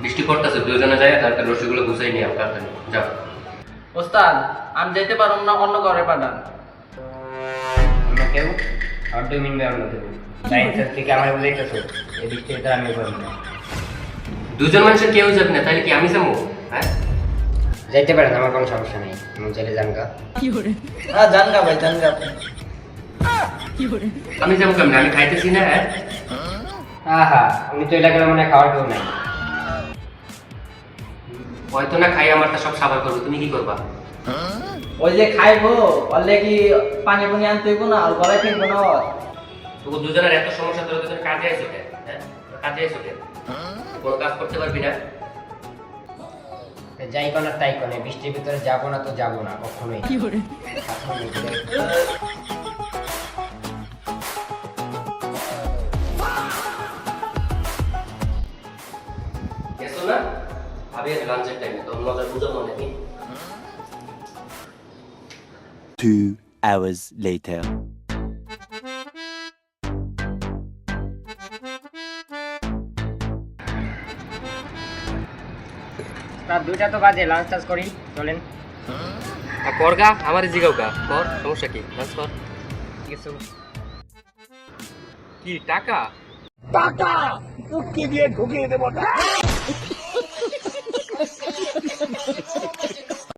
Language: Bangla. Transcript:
বৃষ্টি পড়তেছে, দুজনে যাই তারপর রশিগুলো গুছাই নিয়ে তাড়াতাড়ি যাও। ওস্তাদ আমি যেতে পারুম না, অন্য ঘরে পাঠান। অন্য কেউ? আর 2 মিনিট অন্য কেউ সায়েন্সের থেকে আমার বলেইতেছো এই বৃষ্টিতে তো আমি করব না। দুজন মানুষের কেউ যাবে না, তাহলে কি আমি যাবো? হ্যাঁ যাইতে পারেন, আমার কোনো সমস্যা নেই, আমি চলে যানগা। হ্যাঁ জানগা ভাই, জানগা আপনি। আমি যাবো কেমন? আমি খাইতেছি না। হ্যাঁ আহা, আমি তো এটা গেলে মনে হয় খাওয়ার কেউ নাই। হয়তো না খাই, আমার তা সব সাবার করবো, তুমি কি করবা? ওই যে খাইবো বললে কি পানি পানি আনতে হইব না, আর গলায় থাকবো না ওর। তোকে দুজনের এত সমস্যা, তোরা দুজন কাজে আইসো কেন? হ্যাঁ কাজে আইসো কেন? কোনো কাজ করতে পারবি না? যাই কোন আর তাই কোন, বৃষ্টির ভিতরে যাবো না তো যাবো না কখনোই। গেছো না? ভাবি আজ লাঞ্চের টাইমে তোর মজা বুঝাবো নাকি? 2 hours later. রাত 2টা তো বাজে, লাঞ্চ টাঞ্চ করি, চলেন। করগা আমার জিগাও গা কর, সমস্যা কি? লাঞ্চ কর। কিছু কি টাকা? টাকা মুক্তি দিয়ে ঢুকিয়ে দেবো।